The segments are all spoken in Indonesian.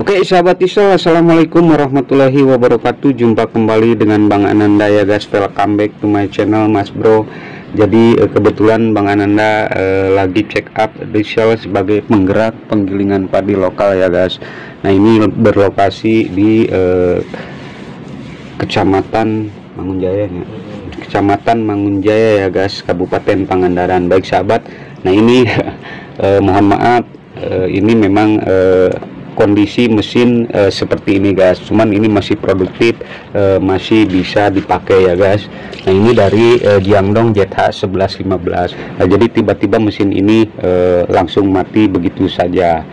Oke sahabat Isol, assalamualaikum warahmatullahi wabarakatuh. Jumpa kembali dengan Bang Ananda ya guys. Welcome back to my channel Mas Bro. Jadi kebetulan Bang Ananda lagi check up diesel sebagai penggerak penggilingan padi lokal ya guys. Nah ini berlokasi di Kecamatan Mangunjaya ya. Kecamatan Mangunjaya ya guys, Kabupaten Pangandaran. Baik sahabat, nah ini mohon maaf, ini memang kondisi mesin seperti ini guys, cuman ini masih produktif, masih bisa dipakai ya guys. Nah ini dari Jiangdong ZH 1115. Nah, jadi tiba-tiba mesin ini langsung mati begitu saja.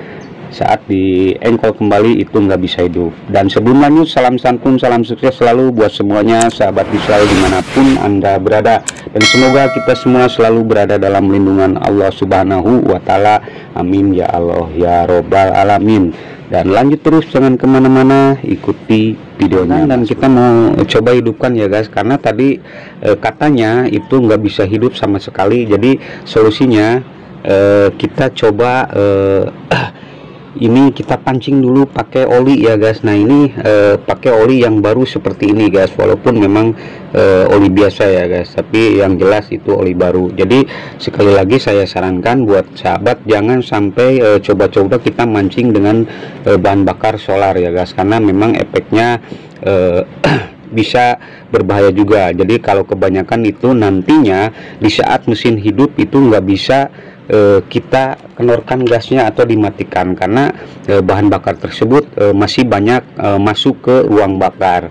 Saat di engkol kembali itu nggak bisa hidup. Dan sebelum lanjut, salam santun, salam sukses selalu buat semuanya sahabat Islam dimanapun Anda berada, dan semoga kita semua selalu berada dalam lindungan Allah Subhanahu wa Ta'ala. Amin ya Allah ya Robbal Alamin. Dan lanjut terus, jangan kemana-mana, ikuti videonya. Dan kita mau coba hidupkan ya guys, karena tadi katanya itu nggak bisa hidup sama sekali. Jadi solusinya kita coba ini kita pancing dulu pakai oli ya guys. Nah ini pakai oli yang baru seperti ini guys, walaupun memang oli biasa ya guys, tapi yang jelas itu oli baru. Jadi sekali lagi saya sarankan buat sahabat jangan sampai coba-coba kita mancing dengan bahan bakar solar ya guys, karena memang efeknya bisa berbahaya juga. Jadi kalau kebanyakan itu nantinya di saat mesin hidup itu nggak bisa kita kenorkan gasnya atau dimatikan, karena bahan bakar tersebut masih banyak masuk ke ruang bakar.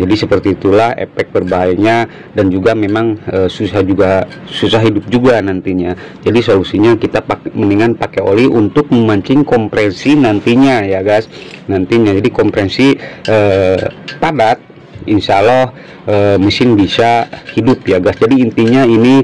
Jadi seperti itulah efek berbahayanya, dan juga memang susah hidup juga nantinya. Jadi solusinya kita mendingan pakai oli untuk memancing kompresi nantinya ya guys, nantinya. Jadi kompresi padat, insya Allah mesin bisa hidup ya guys. Jadi intinya ini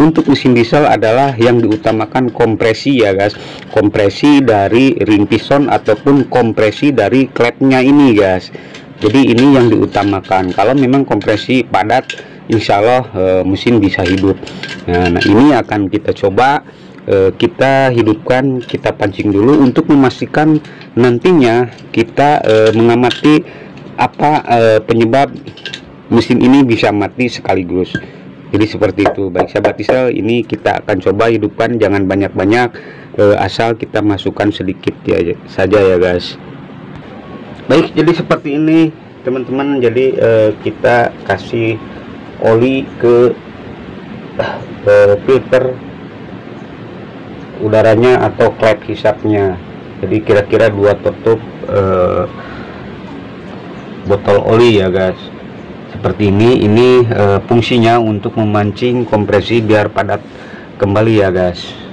untuk mesin diesel adalah yang diutamakan kompresi ya guys, kompresi dari ring piston ataupun kompresi dari klepnya ini guys. Jadi ini yang diutamakan. Kalau memang kompresi padat, insya Allah mesin bisa hidup. Nah ini akan kita coba kita hidupkan, kita pancing dulu untuk memastikan nantinya kita mengamati apa penyebab mesin ini bisa mati sekaligus. Jadi seperti itu. Baik sahabat diesel, ini kita akan coba hidupkan, jangan banyak-banyak, asal kita masukkan sedikit ya saja ya guys. Baik, jadi seperti ini teman-teman. Jadi kita kasih oli ke filter udaranya atau klep hisapnya. Jadi kira-kira 2 tutup botol oli ya guys, seperti ini fungsinya untuk memancing kompresi biar padat kembali ya guys.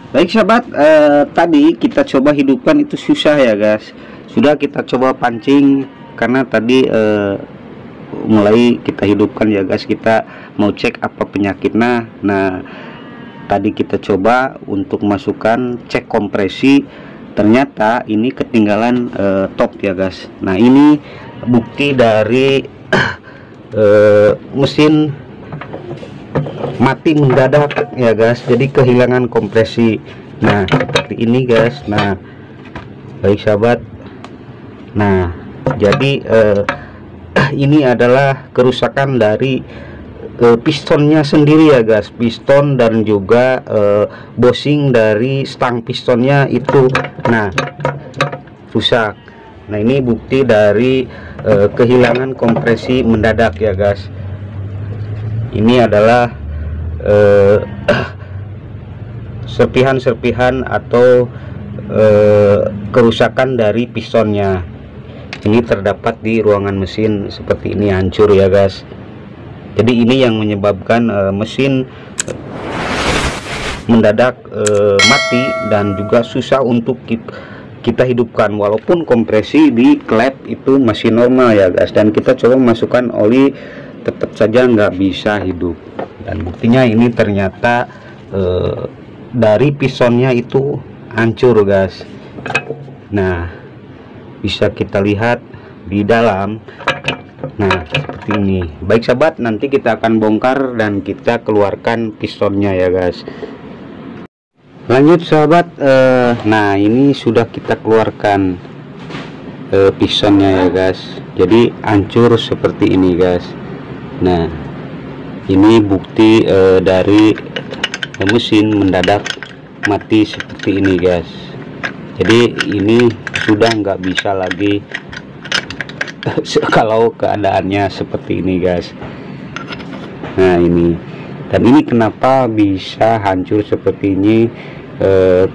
Baik sahabat, tadi kita coba hidupkan itu susah ya guys. Sudah kita coba pancing, karena tadi mulai kita hidupkan ya guys, kita mau cek apa penyakitnya. Nah tadi kita coba untuk masukkan cek kompresi, ternyata ini ketinggalan top ya guys. Nah ini bukti dari mesin mati mendadak ya guys, jadi kehilangan kompresi. Nah seperti ini guys. Nah baik sahabat, nah jadi ini adalah kerusakan dari pistonnya sendiri ya guys, piston dan juga bosing dari stang pistonnya itu nah rusak. Nah ini bukti dari kehilangan kompresi mendadak ya guys. Ini adalah serpihan-serpihan atau kerusakan dari pistonnya. Ini terdapat di ruangan mesin seperti ini, hancur ya guys. Jadi ini yang menyebabkan mesin mendadak mati dan juga susah untuk kita hidupkan, walaupun kompresi di klep itu masih normal ya guys. Dan kita coba masukkan oli, tetap saja nggak bisa hidup. Dan buktinya ini ternyata dari pistonnya itu hancur guys. Nah, bisa kita lihat di dalam. Nah, seperti ini. Baik sahabat, nanti kita akan bongkar dan kita keluarkan pistonnya ya guys. Lanjut sahabat, nah ini sudah kita keluarkan pistonnya ya guys. Jadi hancur seperti ini guys. Nah, ini bukti dari mesin mendadak mati seperti ini guys. Jadi ini sudah nggak bisa lagi kalau keadaannya seperti ini guys. Nah ini, dan ini kenapa bisa hancur seperti ini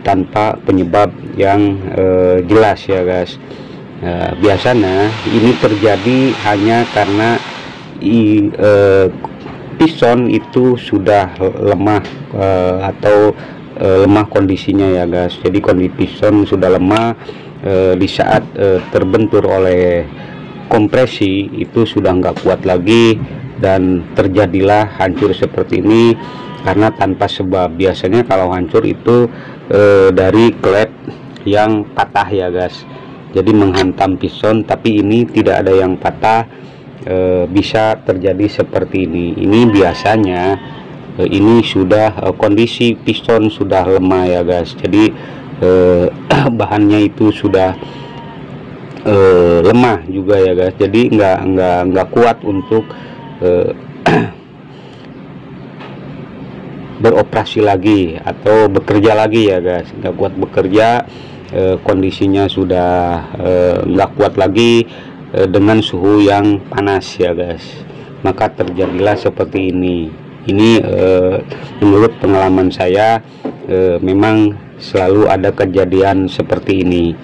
tanpa penyebab yang jelas ya guys. Biasanya ini terjadi hanya karena piston itu sudah lemah atau lemah kondisinya ya guys. Jadi kondisi piston sudah lemah di saat terbentur oleh kompresi itu sudah nggak kuat lagi, dan terjadilah hancur seperti ini karena tanpa sebab. Biasanya kalau hancur itu dari klep yang patah ya guys. Jadi menghantam piston, tapi ini tidak ada yang patah. Bisa terjadi seperti ini. Ini biasanya ini sudah kondisi piston sudah lemah ya guys. Jadi bahannya itu sudah lemah juga ya guys. Jadi nggak kuat untuk beroperasi lagi atau bekerja lagi ya guys. Nggak kuat bekerja, kondisinya sudah nggak kuat lagi dengan suhu yang panas ya guys. Maka terjadilah seperti ini. Ini menurut pengalaman saya, memang selalu ada kejadian seperti ini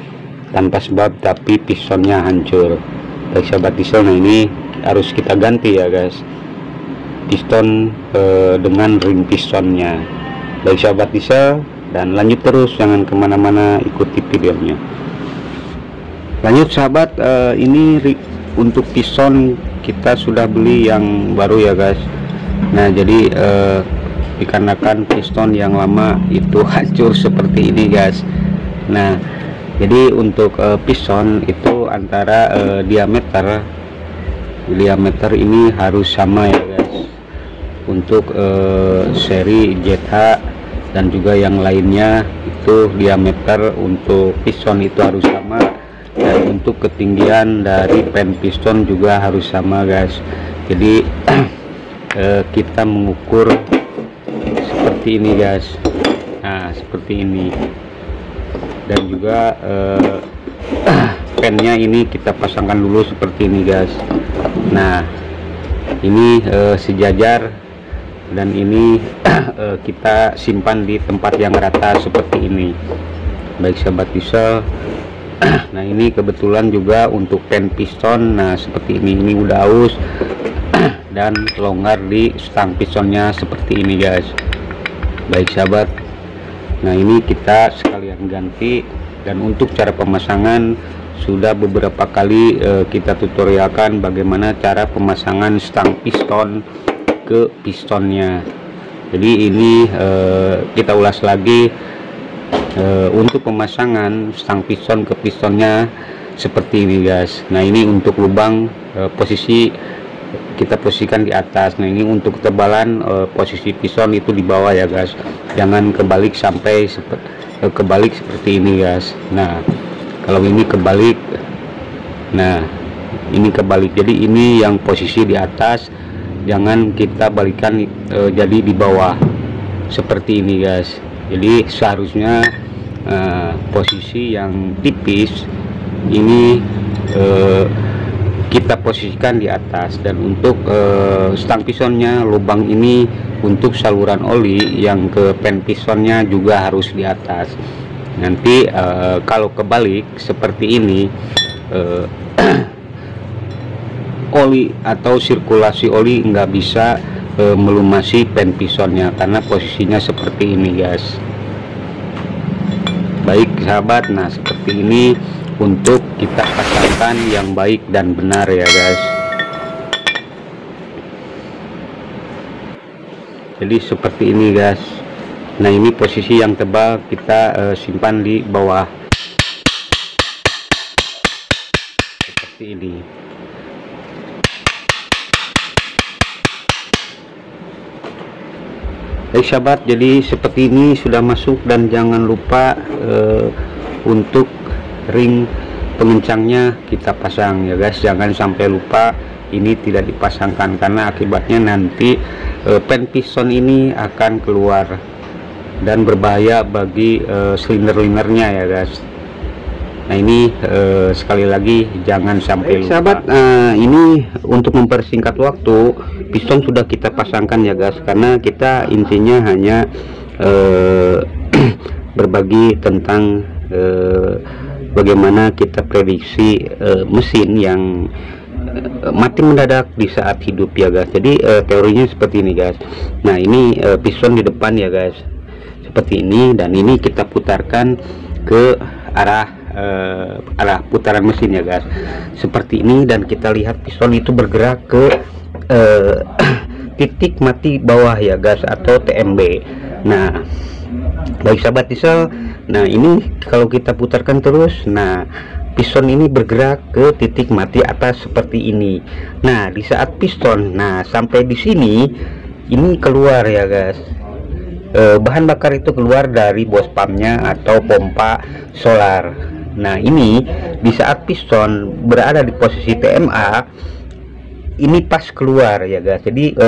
tanpa sebab tapi pistonnya hancur. Baik sahabat diesel, nah ini harus kita ganti ya guys, piston dengan ring pistonnya. Baik sahabat diesel, dan lanjut terus, jangan kemana-mana, ikuti videonya. Lanjut sahabat, ini untuk piston kita sudah beli yang baru ya guys. Nah jadi dikarenakan piston yang lama itu hancur seperti ini guys. Nah jadi untuk piston itu antara diameter ini harus sama ya guys. Untuk seri ZH dan juga yang lainnya itu diameter untuk piston itu harus sama, dan untuk ketinggian dari pen piston juga harus sama guys. Jadi kita mengukur seperti ini guys. Nah seperti ini, dan juga pennya ini kita pasangkan dulu seperti ini guys. Nah ini sejajar, dan ini kita simpan di tempat yang rata seperti ini. Baik sahabat diesel, nah ini kebetulan juga untuk pen piston. Nah seperti ini udah aus dan longgar di stang pistonnya seperti ini guys. Baik sahabat, nah ini kita sekalian ganti. Dan untuk cara pemasangan sudah beberapa kali kita tutorialkan bagaimana cara pemasangan stang piston ke pistonnya. Jadi ini kita ulas lagi. Untuk pemasangan stang piston ke pistonnya seperti ini guys. Nah ini untuk lubang posisi kita posisikan di atas. Nah ini untuk ketebalan posisi piston itu di bawah ya guys. Jangan kebalik sampai kebalik seperti ini guys. Nah kalau ini kebalik, nah ini kebalik, jadi ini yang posisi di atas, jangan kita balikan jadi di bawah seperti ini guys. Jadi seharusnya posisi yang tipis ini kita posisikan di atas. Dan untuk stang pistonnya, lubang ini untuk saluran oli yang ke pen pistonnya juga harus di atas. Nanti kalau kebalik seperti ini, oli atau sirkulasi oli nggak bisa melumasi pen pistonnya karena posisinya seperti ini guys. Baik sahabat, nah seperti ini untuk kita pasangkan yang baik dan benar ya guys. Jadi seperti ini guys. Nah, ini posisi yang tebal kita simpan di bawah seperti ini. Baik sahabat, jadi seperti ini sudah masuk, dan jangan lupa untuk ring pengencangnya kita pasang ya guys. Jangan sampai lupa ini tidak dipasangkan, karena akibatnya nanti pen piston ini akan keluar dan berbahaya bagi silinder-linernya ya guys. Nah, ini sekali lagi jangan sampai lupa. Sahabat, ini untuk mempersingkat waktu, piston sudah kita pasangkan ya guys, karena kita intinya hanya berbagi tentang bagaimana kita prediksi mesin yang mati mendadak di saat hidup ya guys. Jadi teorinya seperti ini guys. Nah, ini piston di depan ya guys, seperti ini, dan ini kita putarkan ke arah putaran mesin ya guys, seperti ini, dan kita lihat piston itu bergerak ke titik mati bawah ya guys, atau TMB. Nah, baik sahabat diesel, nah ini kalau kita putarkan terus, nah piston ini bergerak ke titik mati atas seperti ini. Nah, di saat piston sampai di sini, ini keluar ya guys, bahan bakar itu keluar dari bos pumpnya atau pompa solar. Nah, ini di saat piston berada di posisi TMA, ini pas keluar ya guys. Jadi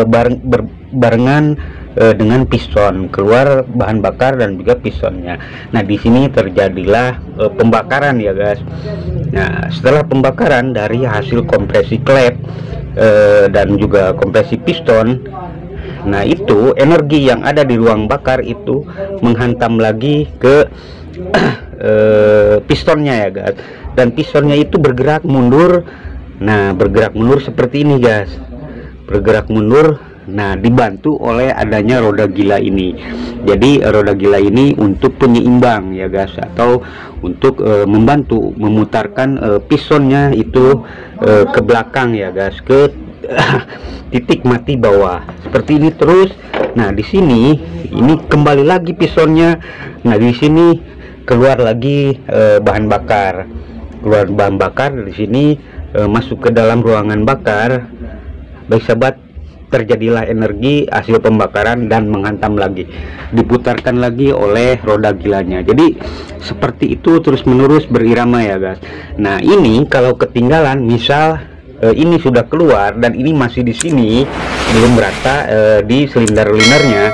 barengan dengan piston keluar bahan bakar dan juga pistonnya. Nah, di sini terjadilah pembakaran ya guys. Nah, setelah pembakaran dari hasil kompresi klep dan juga kompresi piston, nah itu energi yang ada di ruang bakar itu menghantam lagi ke pistonnya ya guys, dan pistonnya itu bergerak mundur. Nah, bergerak mundur seperti ini guys, bergerak mundur. Nah, dibantu oleh adanya roda gila ini. Jadi roda gila ini untuk penyeimbang ya guys, atau untuk membantu memutarkan pistonnya itu ke belakang ya guys, ke titik mati bawah seperti ini terus. Nah, di sini ini kembali lagi pistonnya. Nah, di sini keluar lagi bahan bakar, keluar bahan bakar di sini masuk ke dalam ruangan bakar. Baik sahabat, terjadilah energi hasil pembakaran dan menghantam lagi, diputarkan lagi oleh roda gilanya. Jadi seperti itu terus menerus berirama ya guys. Nah, ini kalau ketinggalan, misal ini sudah keluar dan ini masih di sini belum merata di silinder linernya,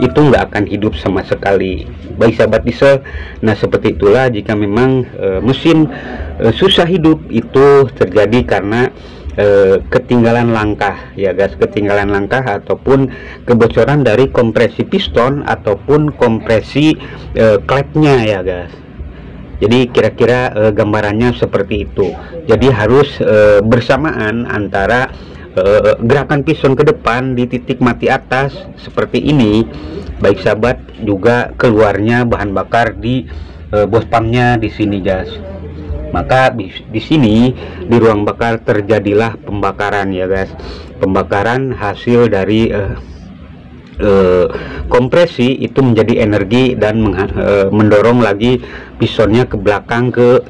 itu nggak akan hidup sama sekali. Baik sahabat diesel, nah seperti itulah jika memang mesin susah hidup, itu terjadi karena ketinggalan langkah ya guys, ketinggalan langkah ataupun kebocoran dari kompresi piston ataupun kompresi klepnya ya guys. Jadi kira-kira gambarannya seperti itu. Jadi harus bersamaan antara gerakan piston ke depan di titik mati atas seperti ini, baik sahabat, juga keluarnya bahan bakar di bos pumpnya di sini guys. Maka di sini di ruang bakar terjadilah pembakaran ya guys, pembakaran hasil dari kompresi itu menjadi energi dan mendorong lagi pistonnya ke belakang ke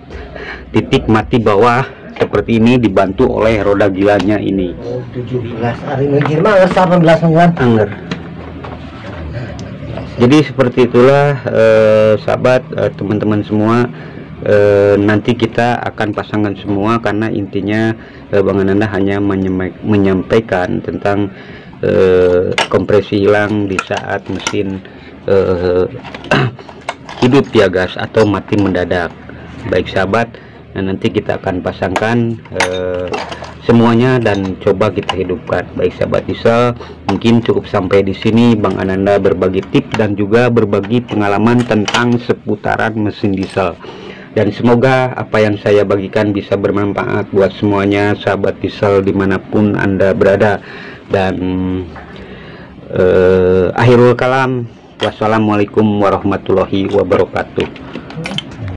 titik mati bawah seperti ini, dibantu oleh roda gilanya ini. 17 hari ngejir mah 18 anggar. Jadi seperti itulah sahabat, teman-teman semua, nanti kita akan pasangkan semua, karena intinya Bang Ananda hanya menyampaikan tentang kompresi hilang di saat mesin hidup ya guys, atau mati mendadak. Baik sahabat, nah nanti kita akan pasangkan semuanya dan coba kita hidupkan. Baik sahabat diesel, mungkin cukup sampai di sini Bang Ananda berbagi tips dan juga berbagi pengalaman tentang seputaran mesin diesel, dan semoga apa yang saya bagikan bisa bermanfaat buat semuanya sahabat diesel dimanapun Anda berada. Dan akhirul kalam, wassalamualaikum warahmatullahi wabarakatuh.